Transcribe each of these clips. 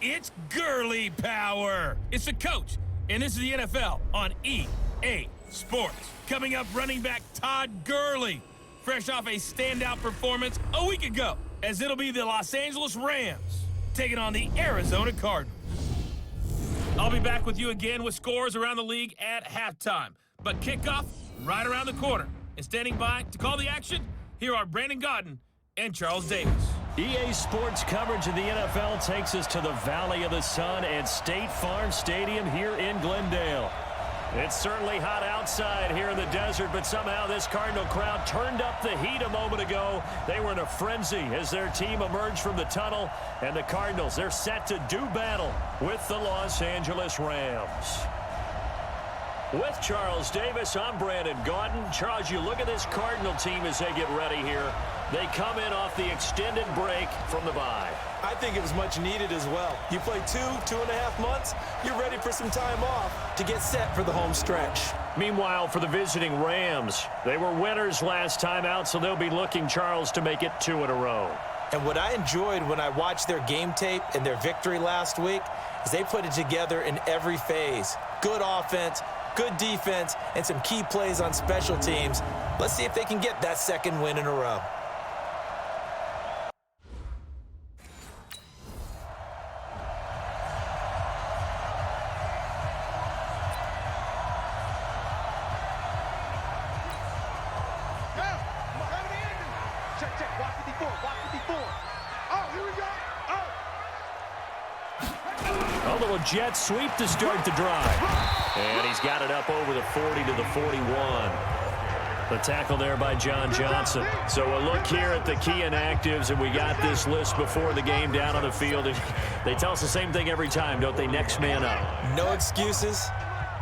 It's girly power. It's the coach, and this is the NFL on EA Sports. Coming up, running back Todd Gurley, fresh off a standout performance a week ago, as it'll be the Los Angeles Rams taking on the Arizona Cardinals. I'll be back with you again with scores around the league at halftime. But kickoff right around the corner. And standing by to call the action, here are Brandon Gaudin and Charles Davis. EA Sports coverage of the NFL takes us to the Valley of the Sun at State Farm Stadium here in Glendale. It's certainly hot outside here in the desert, but somehow this Cardinal crowd turned up the heat a moment ago. They were in a frenzy as their team emerged from the tunnel, and the Cardinals, they're set to do battle with the Los Angeles Rams. With Charles Davis, I'm Brandon Gaudin. Charles, you look at this Cardinal team as they get ready here. They come in off the extended break from the bye. I think it was much needed as well. You play 2.5 months, you're ready for some time off to get set for the home stretch. Meanwhile, for the visiting Rams, they were winners last time out, so they'll be looking, Charles, to make it 2 in a row. And what I enjoyed when I watched their game tape and their victory last week is they put it together in every phase. Good offense, good defense, and some key plays on special teams. Let's see if they can get that second win in a row. A little jet sweep to start the drive. And he's got it up over the 40 to the 41. The tackle there by John Johnson. So a look here at the key inactives, and we got this list before the game down on the field. And they tell us the same thing every time, don't they? Next man up. No excuses.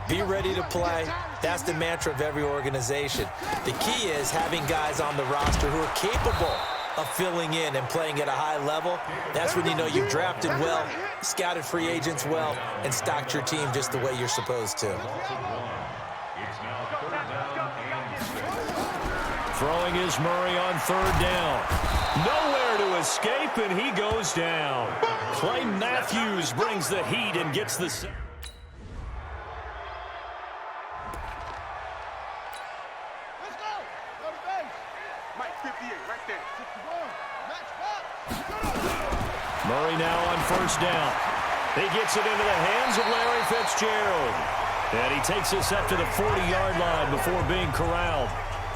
Be ready to play. That's the mantra of every organization. The key is having guys on the roster who are capable of filling in and playing at a high level. That's when you know you've drafted well, scouted free agents well, and stocked your team just the way you're supposed to. Throwing is Murray on 3rd down. Nowhere to escape, and he goes down. Clay Matthews brings the heat and gets the... Murray now on 1st down. He gets it into the hands of Larry Fitzgerald. And he takes us up to the 40-yard line before being corralled.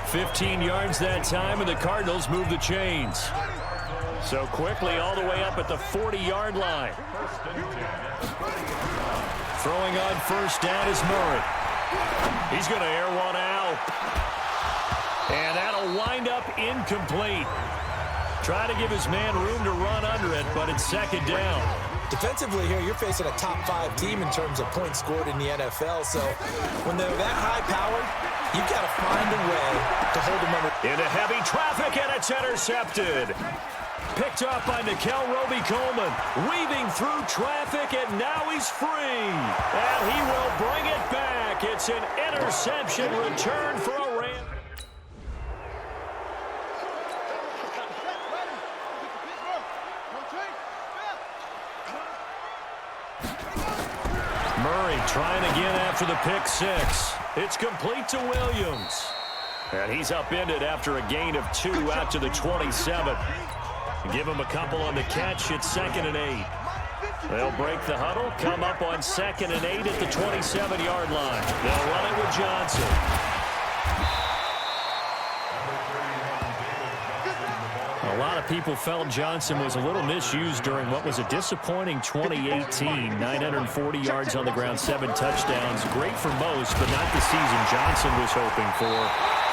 15 yards that time, and the Cardinals move the chains. So quickly all the way up at the 40-yard line. Throwing on 1st down is Murray. He's going to air one out. And that'll wind up incomplete. Try to give his man room to run under it, but it's 2nd down. Defensively here, you're facing a top 5 team in terms of points scored in the NFL. So when they're that high-powered, you've got to find a way to hold them under. Into heavy traffic, and it's intercepted. Picked off by Nickel Roby-Coleman. Weaving through traffic, and now he's free. And he will bring it back. It's an interception return for a Ram. Murray trying again after the pick 6. It's complete to Williams. And he's upended after a gain of 2 out to the 27. Give him a couple on the catch. It's 2nd and 8. They'll break the huddle, come up on 2nd and 8 at the 27-yard line. They'll run it with Johnson. A lot of people felt Johnson was a little misused during what was a disappointing 2018. 940 yards on the ground, 7 touchdowns. Great for most, but not the season Johnson was hoping for.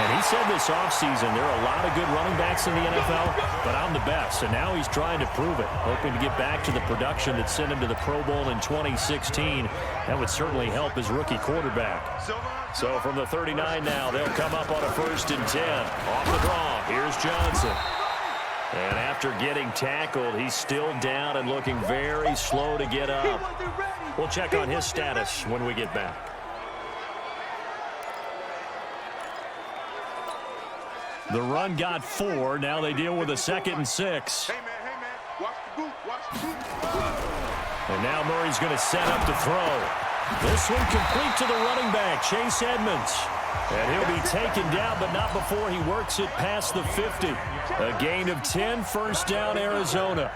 And he said this offseason, there are a lot of good running backs in the NFL, but I'm the best. And now he's trying to prove it, hoping to get back to the production that sent him to the Pro Bowl in 2016. That would certainly help his rookie quarterback. So from the 39 now, they'll come up on a 1st and 10. Off the draw, here's Johnson. And after getting tackled, he's still down and looking very slow to get up. We'll check on his status when we get back. The run got 4. Now they deal with a 2nd and 6. Hey, man, watch the boot, watch the boot. And now Murray's going to set up to throw. This one complete to the running back, Chase Edmonds. And he'll be taken down, but not before he works it past the 50. A gain of 10, first down, Arizona.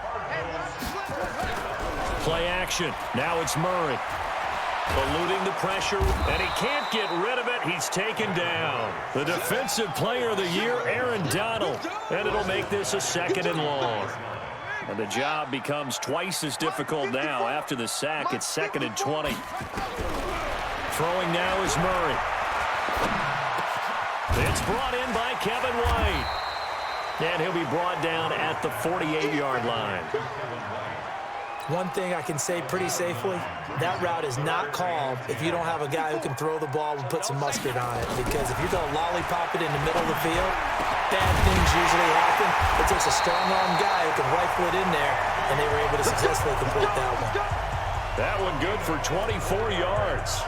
Play action. Now it's Murray. Eluding the pressure, and he can't get rid of it. He's taken down. The defensive player of the year, Aaron Donald. And it'll make this a 2nd and long. And the job becomes twice as difficult now. After the sack, it's 2nd and 20. Throwing now is Murray. It's brought in by Kevin White. And he'll be brought down at the 48-yard line. One thing I can say pretty safely, that route is not called if you don't have a guy who can throw the ball and put some mustard on it. Because if you're going to lollipop it in the middle of the field, bad things usually happen. It takes a strong-arm guy who can rifle it in there, and they were able to successfully complete that one. That one good for 24 yards.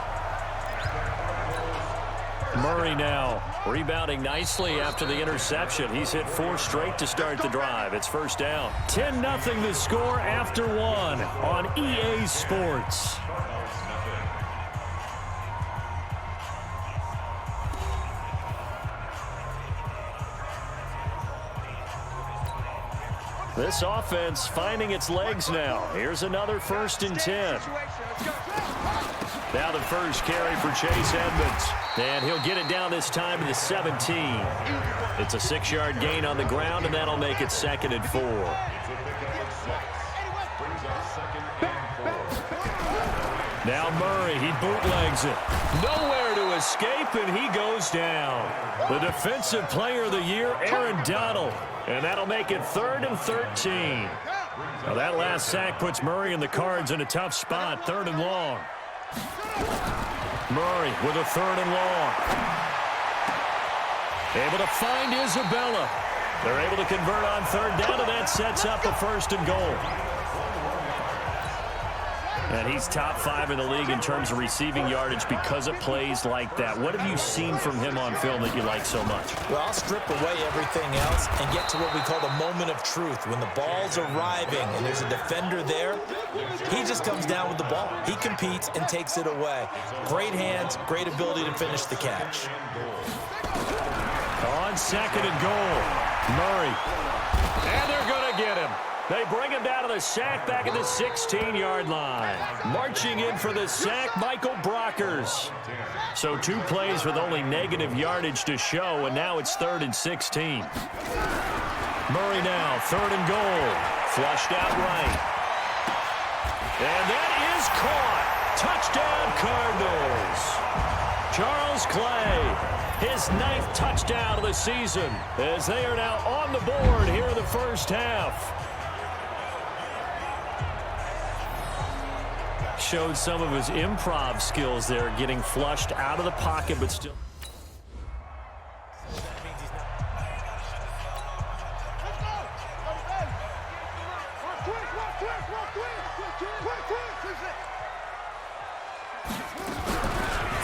Murray now rebounding nicely after the interception. He's hit 4 straight to start the drive. It's first down. 10-0 the score after 1 on EA Sports. This offense finding its legs now. Here's another 1st and 10. Now the first carry for Chase Edmonds. And he'll get it down this time to the 17. It's a 6-yard gain on the ground, and that'll make it 2nd and 4. Now Murray, he bootlegs it. Nowhere to escape, and he goes down. The defensive player of the year, Aaron Donald. And that'll make it 3rd and 13. Now that last sack puts Murray and the Cards in a tough spot, 3rd and long. Murray with a 3rd and long. Able to find Isabella. They're able to convert on 3rd down, and that sets up a 1st and goal. And he's top 5 in the league in terms of receiving yardage because of plays like that. What have you seen from him on film that you like so much? Well, I'll strip away everything else and get to what we call the moment of truth. When the ball's arriving and there's a defender there, he just comes down with the ball. He competes and takes it away. Great hands, great ability to finish the catch. On 2nd and goal, Murray. And they're going to get him. They bring him down to the sack back at the 16-yard line. Marching in for the sack, Michael Brockers. So 2 plays with only negative yardage to show, and now it's 3rd and 16. Murray now, 3rd and goal. Flushed out right. And that is caught. Touchdown, Cardinals. Charles Clay, his 9th touchdown of the season, as they are now on the board here in the first half. Showed some of his improv skills there, getting flushed out of the pocket, but still.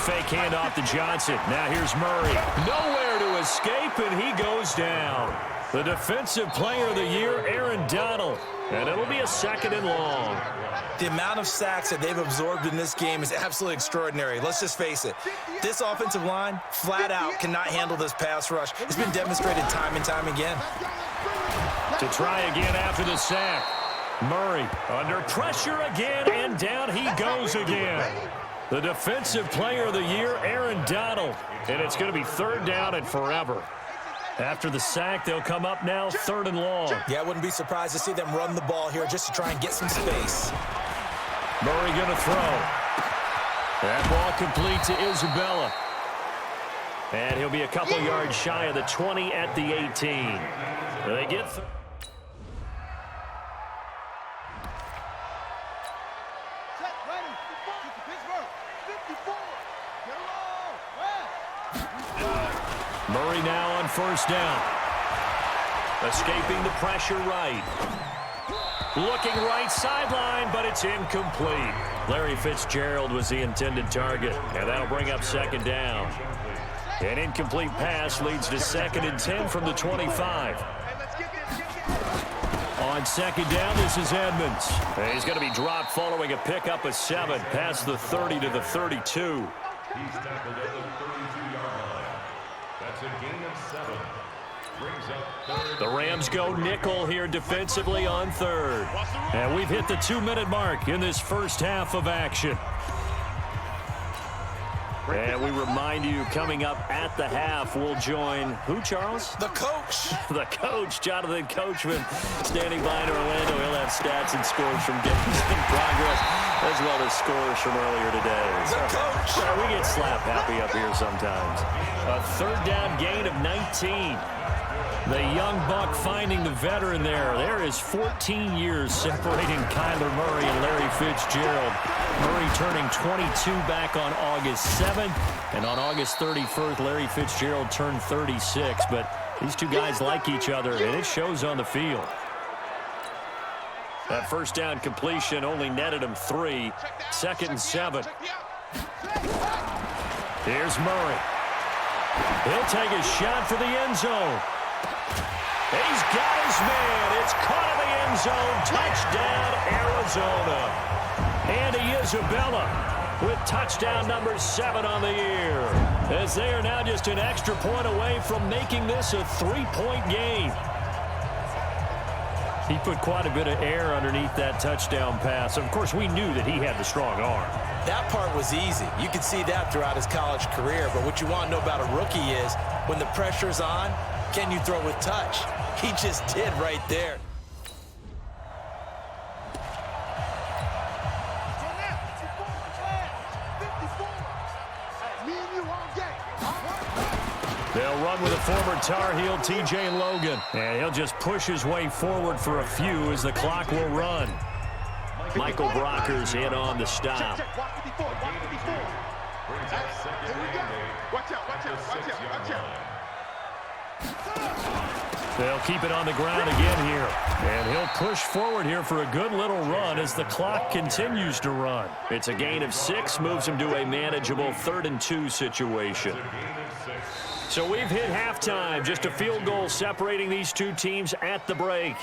Fake handoff to Johnson. Now here's Murray. Nowhere to escape, and he goes down. The defensive player of the year, Aaron Donald. And it'll be a 2nd and long. The amount of sacks that they've absorbed in this game is absolutely extraordinary. Let's just face it. This offensive line, flat out, cannot handle this pass rush. It's been demonstrated time and time again. To try again after the sack. Murray under pressure again, and down he goes again. The defensive player of the year, Aaron Donald. And it's going to be 3rd down and forever. After the sack, they'll come up now 3rd and long. Yeah, I wouldn't be surprised to see them run the ball here just to try and get some space. Murray going to throw. That ball complete to Isabella. And he'll be a couple yards shy of the 20 at the 18. They get Murray now on 1st down. Escaping the pressure right. Looking right sideline, but it's incomplete. Larry Fitzgerald was the intended target, and that'll bring up 2nd down. An incomplete pass leads to 2nd and 10 from the 25. On On second down, this is Edmonds. He's going to be dropped following a pickup of 7 past the 30 to the 32. He's tackled at the 32-yard line. That's a gain of 7. Brings up third. The Rams go nickel here defensively on third. And we've hit the 2-minute mark in this first half of action. And we remind you, coming up at the half, we'll join who, Charles? The coach. The coach, Jonathan Coachman, standing by in Orlando. He'll have stats and scores from games in progress, as well as scores from earlier today. The coach. We get slap happy up here sometimes. A third down gain of 19. The young buck finding the veteran there. There is 14 years separating Kyler Murray and Larry Fitzgerald. Murray turning 22 back on August 7th. And on August 31st, Larry Fitzgerald turned 36. But these two guys like each other, and it shows on the field. That first down completion only netted him 3. 2nd and 7. Here's Murray. He'll take a shot for the end zone. He's got his man. It's caught in the end zone. Touchdown, Arizona. Andy Isabella with touchdown number 7 on the year, as they are now just an extra point away from making this a 3-point game. He put quite a bit of air underneath that touchdown pass. Of course, we knew that he had the strong arm. That part was easy. You could see that throughout his college career. But what you want to know about a rookie is when the pressure's on, can you throw with touch? He just did right there. They'll run with a former Tar Heel, T.J. Logan. And he'll just push his way forward for a few as the clock will run. Michael Brockers in on the stop. They'll keep it on the ground again here. And he'll push forward here for a good little run as the clock continues to run. It's a gain of 6, moves him to a manageable 3rd and 2 situation. So we've hit halftime, just a field goal separating these two teams at the break.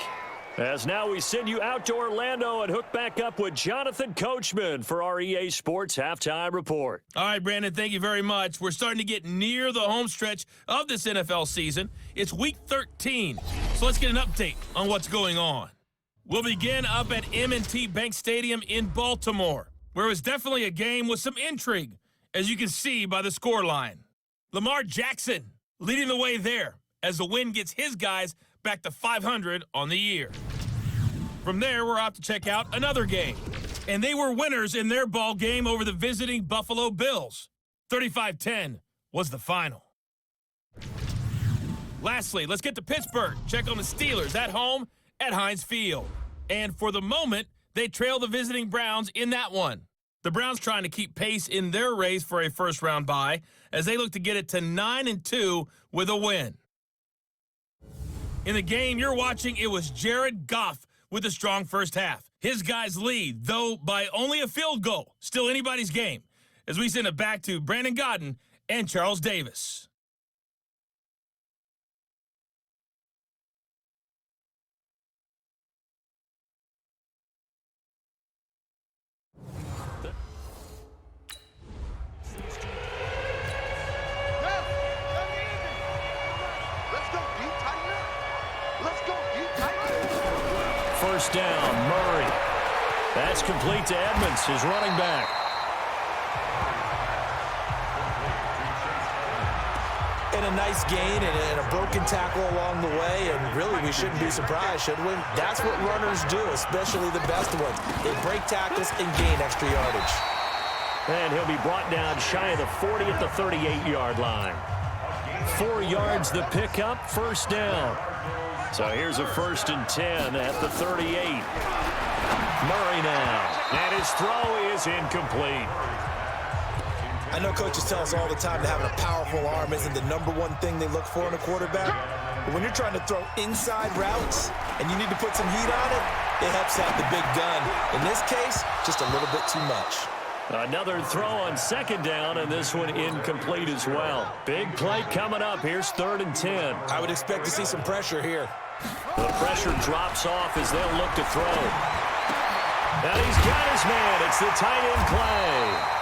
As now we send you out to Orlando and hook back up with Jonathan Coachman for our EA Sports Halftime Report. All right, Brandon, thank you very much. We're starting to get near the home stretch of this NFL season. It's Week 13, so let's get an update on what's going on. We'll begin up at M&T Bank Stadium in Baltimore, where it was definitely a game with some intrigue, as you can see by the scoreline. Lamar Jackson leading the way there as the win gets his guys back to 500 on the year. From there, we're out to check out another game. And they were winners in their ball game over the visiting Buffalo Bills. 35-10 was the final. Lastly, let's get to Pittsburgh. Check on the Steelers at home at Heinz Field. And for the moment, they trail the visiting Browns in that one. The Browns trying to keep pace in their race for a first-round bye as they look to get it to 9-2 with a win. In the game you're watching, it was Jared Goff with a strong first half. His guys lead, though by only a field goal. Still anybody's game. As we send it back to Brandon Godden and Charles Davis. First down, Murray. That's complete to Edmonds, his running back. And a nice gain and a broken tackle along the way, and really we shouldn't be surprised, should we? That's what runners do, especially the best ones. They break tackles and gain extra yardage. And he'll be brought down shy of the 40 at the 38-yard line. 4 yards the pickup, first down. So here's a 1st and 10 at the 38. Murray now, and his throw is incomplete. I know coaches tell us all the time that having a powerful arm isn't the #1 thing they look for in a quarterback. But when you're trying to throw inside routes and you need to put some heat on it, it helps out the big gun. In this case, just a little bit too much. Another throw on 2nd down, and this one incomplete as well. Big play coming up. Here's 3rd and 10. I would expect to see some pressure here. The pressure drops off as they'll look to throw. Now he's got his man. It's the tight end play.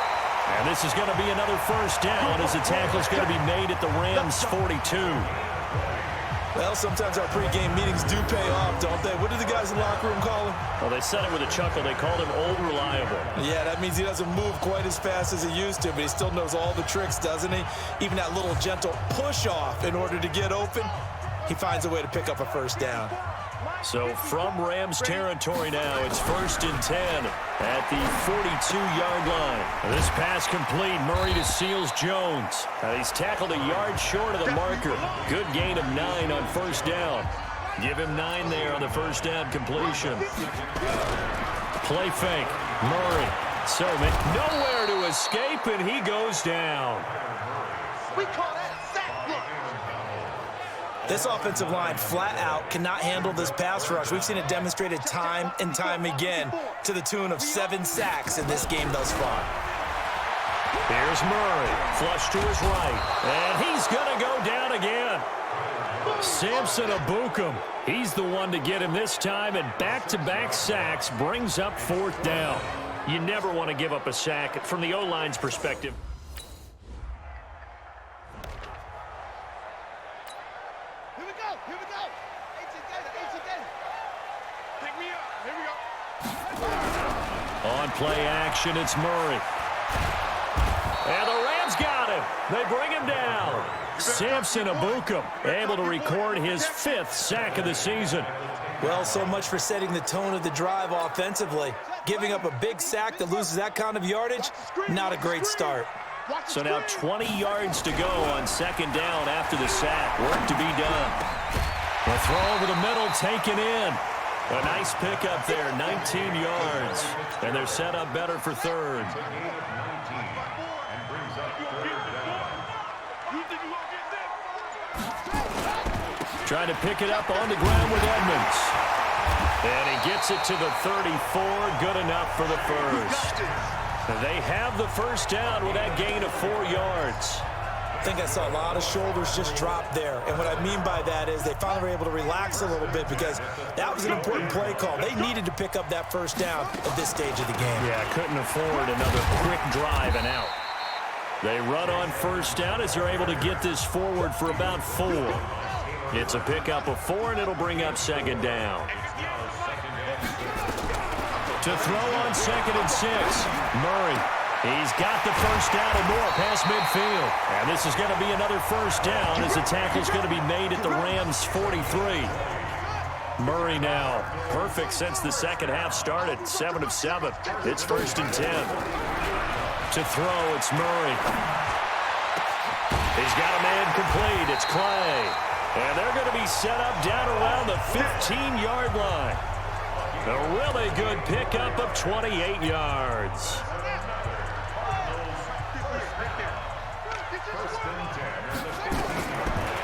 And this is going to be another first down as the tackle is going to be made at the Rams' 42. Well, sometimes our pregame meetings do pay off, don't they? What do the guys in the locker room call him? Well, they said it with a chuckle. They called him Old Reliable. Yeah, that means he doesn't move quite as fast as he used to, but he still knows all the tricks, doesn't he? Even that little gentle push-off in order to get open, he finds a way to pick up a first down. So from Rams territory now, it's 1st and 10 at the 42-yard line. This pass complete. Murray to Seals Jones. He's tackled a yard short of the marker. Good gain of 9 on first down. Give him 9 there on the first down completion. Play fake. Murray. So nowhere to escape, and he goes down. We call that sack block. This offensive line flat out cannot handle this pass rush. We've seen it demonstrated time and time again to the tune of 7 sacks in this game thus far. Here's Murray, flush to his right, and he's going to go down again. Samson Abukum, he's the one to get him this time, and back-to-back sacks brings up 4th down. You never want to give up a sack from the O-line's perspective. On play action, it's Murray. And the Rams got him. They bring him down. Samson Abukum able to record his 5th sack of the season. Well, so much for setting the tone of the drive offensively. Giving up a big sack that loses that kind of yardage, not a great start. So now 20 yards to go on 2nd down after the sack. Work to be done. The throw over the middle taken in. A nice pickup there, 19 yards. And they're set up better for 3rd. Trying to pick it up on the ground with Edmonds. And he gets it to the 34. Good enough for the first. They have the first down with that gain of 4 yards. I think I saw a lot of shoulders just drop there. And what I mean by that is they finally were able to relax a little bit because that was an important play call. They needed to pick up that first down at this stage of the game. Yeah, couldn't afford another quick drive and out. They run on first down as they're able to get this forward for about 4. It's a pickup of 4, and it'll bring up 2nd down. To throw on 2nd and 6, Murray. He's got the first down and more past midfield. And this is going to be another first down as the tackle's going to be made at the Rams' 43. Murray now perfect since the second half started. 7 of 7. It's 1st and 10. To throw, it's Murray. He's got a man complete. It's Clay. And they're going to be set up down around the 15-yard line. A really good pickup of 28 yards.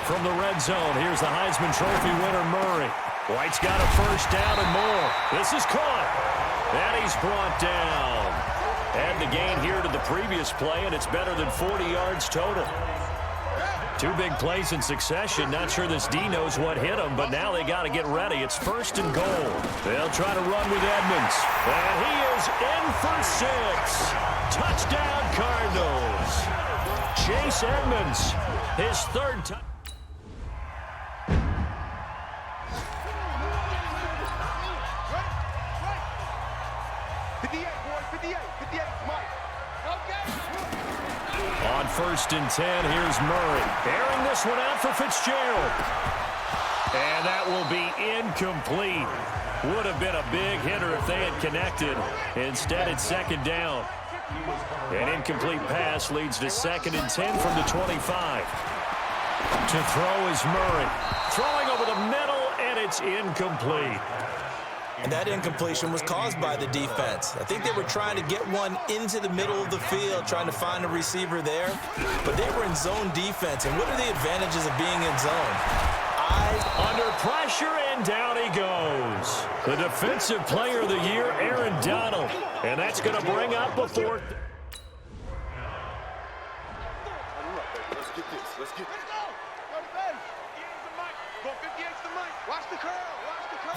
From the red zone, here's the Heisman Trophy winner, Murray. White's got a first down and more. This is caught. And he's brought down. Add the gain here to the previous play, and it's better than 40 yards total. 2 big plays in succession. Not sure this D knows what hit him, but now they got to get ready. It's 1st and goal. They'll try to run with Edmonds. And he is in for 6. Touchdown, Cardinals. Chase Edmonds, his 3rd touchdown. On 1st and 10, here's Murray. Airing this one out for Fitzgerald. And that will be incomplete. Would have been a big hitter if they had connected. Instead, it's 2nd down. An incomplete pass leads to 2nd and 10 from the 25. To throw is Murray. Throwing over the middle, and it's incomplete. And that incompletion was caused by the defense. I think they were trying to get one into the middle of the field, trying to find a receiver there. But they were in zone defense. And what are the advantages of being in zone? Under pressure, and down he goes. The Defensive Player of the Year, Aaron Donald. And that's going to bring up a 4th. Let's get this. Let's get this. Go 50 the mic. Watch the curl. Watch the curl.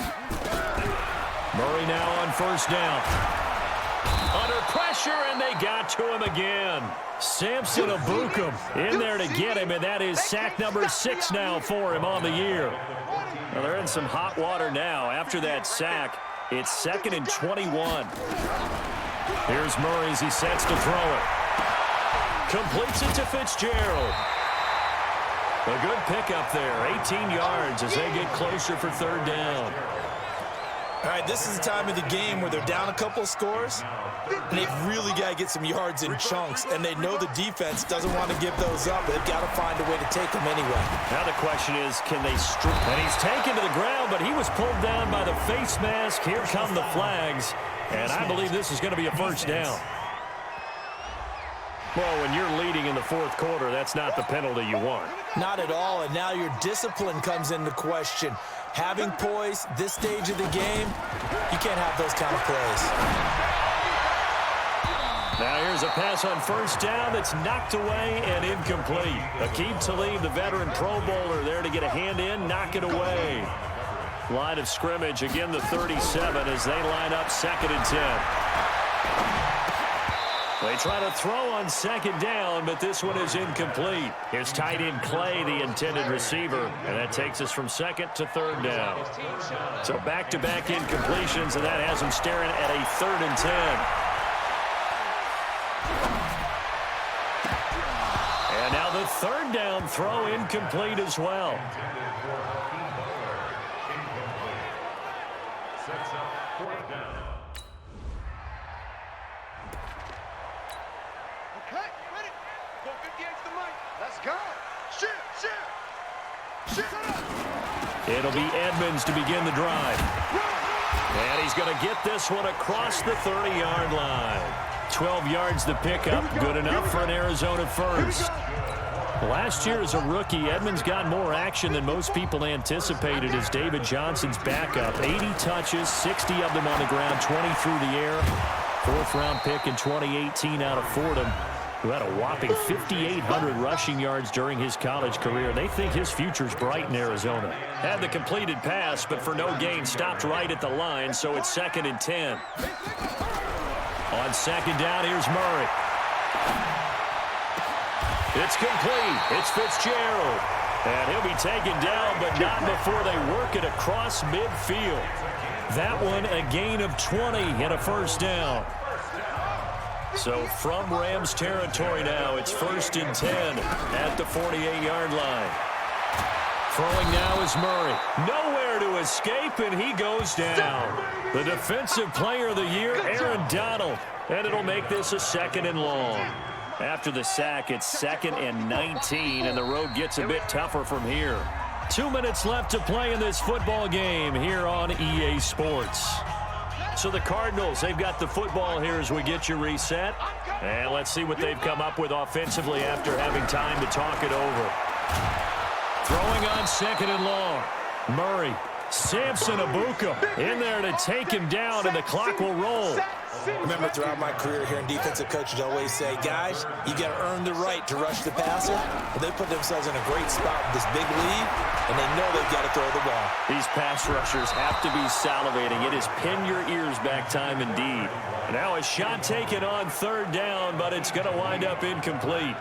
Murray now on first down. Under pressure, and they got to him again. Samson Abukum in there to get him, and that is sack number 6 now for him on the year. Well, they're in some hot water now. After that sack, it's 2nd and 21. Here's Murray as he sets to throw it. Completes it to Fitzgerald. A good pickup there, 18 yards as they get closer for 3rd down. All right, this is the time of the game where they're down a couple of scores, and they've really got to get some yards in chunks, and they know the defense doesn't want to give those up. They've got to find a way to take them anyway. Now the question is, can they strip? And he's taken to the ground, but he was pulled down by the face mask. Here come the flags, and I believe this is going to be a first down. Well, when you're leading in the 4th quarter, that's not the penalty you want. Not at all, and now your discipline comes into question. Having poise this stage of the game, you can't have those kind of plays. Now here's a pass on first down that's knocked away and incomplete. Aqib Talib, the veteran Pro Bowler, there to get a hand in, knock it away. Line of scrimmage, again the 37 as they line up 2nd and 10. They try to throw on 2nd down, but this one is incomplete. Here's tight end Clay, the intended receiver, and that takes us from 2nd to 3rd down. So back-to-back incompletions, and that has them staring at a 3rd and 10. And now the 3rd down throw incomplete as well. Sets up 4th down. Okay, ready. Go 50 the mic. Let's go. Shit. It'll be Edmonds to begin the drive. And he's going to get this one across the 30-yard line. 12 yards to pick up. Good enough for an Arizona first. Last year as a rookie, Edmonds got more action than most people anticipated as David Johnson's backup. 80 touches, 60 of them on the ground, 20 through the air. 4th-round pick in 2018 out of Fordham, who had a whopping 5,800 rushing yards during his college career. They think his future's bright in Arizona. Had the completed pass, but for no gain, stopped right at the line, so it's 2nd and 10. On 2nd down, here's Murray. It's complete. It's Fitzgerald. And he'll be taken down, but not before they work it across midfield. That one, a gain of 20 and a first down. So from Rams territory now, it's 1st and 10 at the 48-yard line. Throwing now is Murray. Nowhere to escape, and he goes down. The defensive player of the year, Aaron Donald. And it'll make this a 2nd and long. After the sack, it's 2nd and 19, and the road gets a bit tougher from here. 2 minutes left to play in this football game here on EA Sports. So the Cardinals, they've got the football here as we get you reset. And let's see what they've come up with offensively after having time to talk it over. Throwing on 2nd and long. Murray, Samson Abukum in there to take him down, and the clock will roll. Remember, throughout my career here in defensive coaches always say, guys, you got to earn the right to rush the passer. Well, they put themselves in a great spot with this big lead, and they know they've got to throw the ball. These pass rushers have to be salivating. It is pin your ears back time indeed. Now a shot taken on 3rd down, but it's going to wind up incomplete.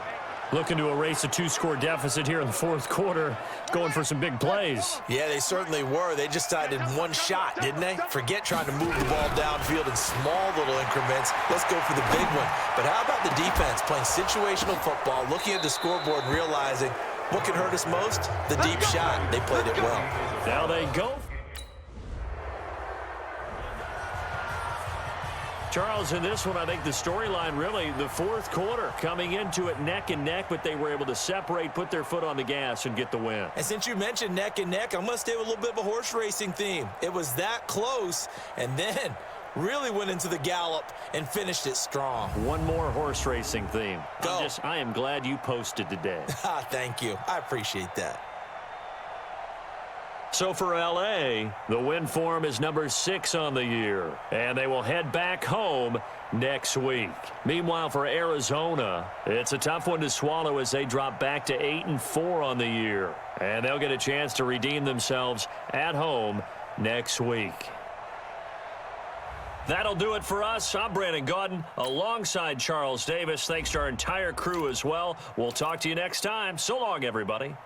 Looking to erase a 2-score deficit here in the 4th quarter, going for some big plays. Yeah, they certainly were. They just decided one shot, didn't they? Forget trying to move the ball downfield in small little increments. Let's go for the big one. But how about the defense playing situational football, looking at the scoreboard and realizing what can hurt us most? The deep shot. They played it well. Now they go. Charles, in this one, I think the storyline really, the 4th quarter, coming into it neck and neck, but they were able to separate, put their foot on the gas, and get the win. And since you mentioned neck and neck, I'm going to stay with a little bit of a horse racing theme. It was that close, and then really went into the gallop and finished it strong. One more horse racing theme. Go. I am glad you posted today. Thank you. I appreciate that. So for L.A., the win form is number 6 on the year, and they will head back home next week. Meanwhile, for Arizona, it's a tough one to swallow as they drop back to 8-4 on the year. And they'll get a chance to redeem themselves at home next week. That'll do it for us. I'm Brandon Gaudin alongside Charles Davis. Thanks to our entire crew as well. We'll talk to you next time. So long, everybody.